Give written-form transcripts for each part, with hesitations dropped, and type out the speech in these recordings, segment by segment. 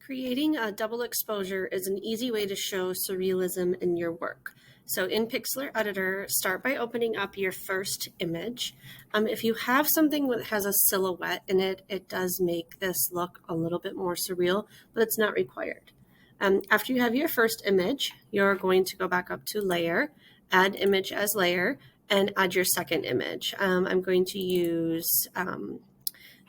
Creating a double exposure is an easy way to show surrealism in your work. So in PIXLR Editor, start by opening up your first image. If you have something that has a silhouette in it, it does make this look a little bit more surreal, but it's not required. After you have your first image, you're going to go back up to Layer, Add Image as Layer, and add your second image. I'm going to use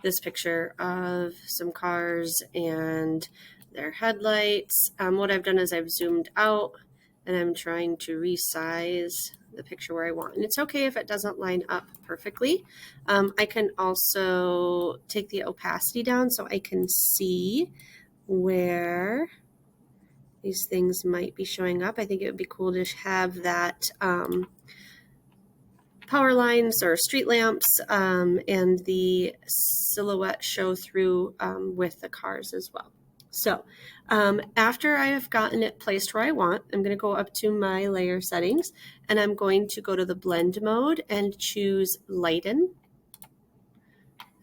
this picture of some cars and their headlights. What I've done is I've zoomed out and I'm trying to resize the picture where I want. And it's okay if it doesn't line up perfectly. I can also take the opacity down so I can see where these things might be showing up. I think it would be cool to have that power lines or street lamps and the silhouette show through with the cars as well. So after I've gotten it placed where I want, I'm going to go up to my layer settings and I'm going to go to the blend mode and choose lighten.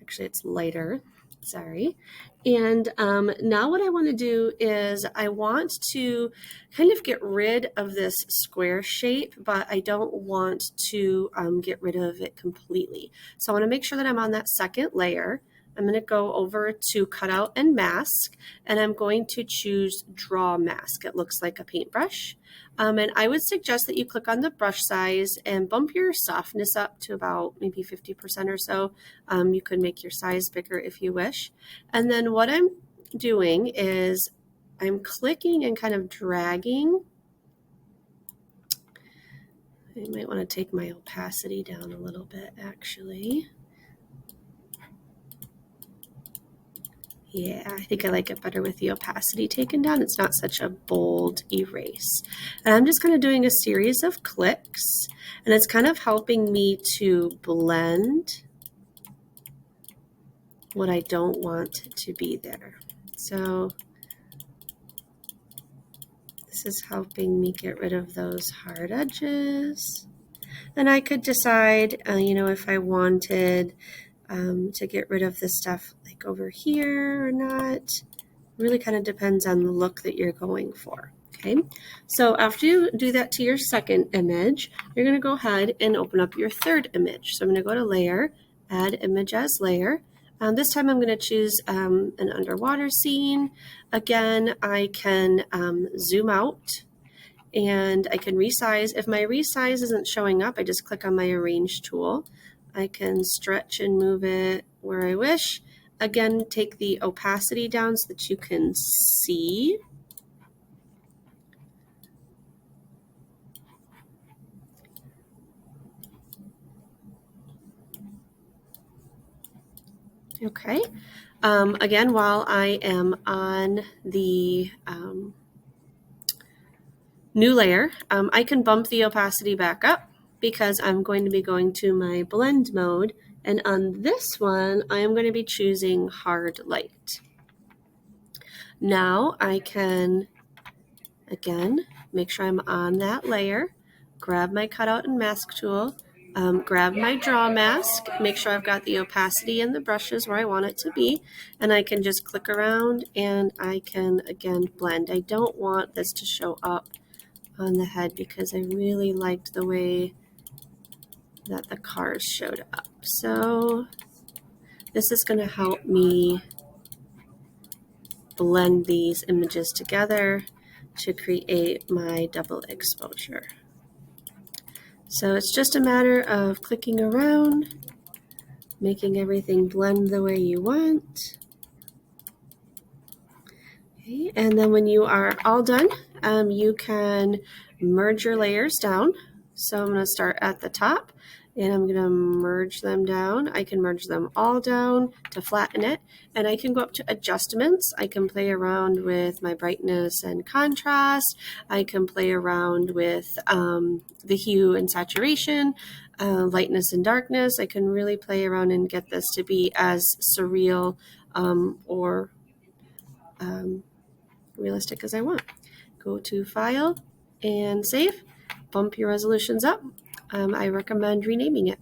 Actually, it's lighter. Sorry. And now what I want to do is I want to kind of get rid of this square shape, but I don't want to get rid of it completely. So I want to make sure that I'm on that second layer. I'm going to go over to cutout and mask, and I'm going to choose draw mask. It looks like a paintbrush. And I would suggest that you click on the brush size and bump your softness up to about maybe 50% or so. You could make your size bigger if you wish. And then what I'm doing is I'm clicking and kind of dragging. I might want to take my opacity down a little bit, actually. Yeah, I think I like it better with the opacity taken down. It's not such a bold erase. And I'm just kind of doing a series of clicks, and it's kind of helping me to blend what I don't want to be there. So this is helping me get rid of those hard edges. And I could decide, if I wanted to get rid of the stuff like over here or not. Really kind of depends on the look that you're going for. Okay, so after you do that to your second image, you're going to go ahead and open up your third image. So I'm going to go to Layer, Add Image as Layer. This time I'm going to choose an underwater scene. Again, I can zoom out and I can resize. If my resize isn't showing up, I just click on my Arrange tool. I can stretch and move it where I wish. Again, take the opacity down so that you can see. Okay. Again, while I am on the new layer, I can bump the opacity back up because I'm going to be going to my blend mode. And on this one, I am going to be choosing hard light. Now I can, again, make sure I'm on that layer, grab my cutout and mask tool, grab my draw mask, make sure I've got the opacity and the brushes where I want it to be, and I can just click around and I can, again, blend. I don't want this to show up on the head because I really liked the way that the cars showed up. So this is going to help me blend these images together to create my double exposure. So it's just a matter of clicking around, making everything blend the way you want. Okay, and then when you are all done, you can merge your layers down. So I'm going to start at the top and I'm going to merge them down. I can merge them all down to flatten it, and I can go up to adjustments. I can play around with my brightness and contrast. I can play around with the hue and saturation, lightness and darkness. I can really play around and get this to be as surreal or realistic as I want. Go to File and Save. Bump your resolutions up. I recommend renaming it.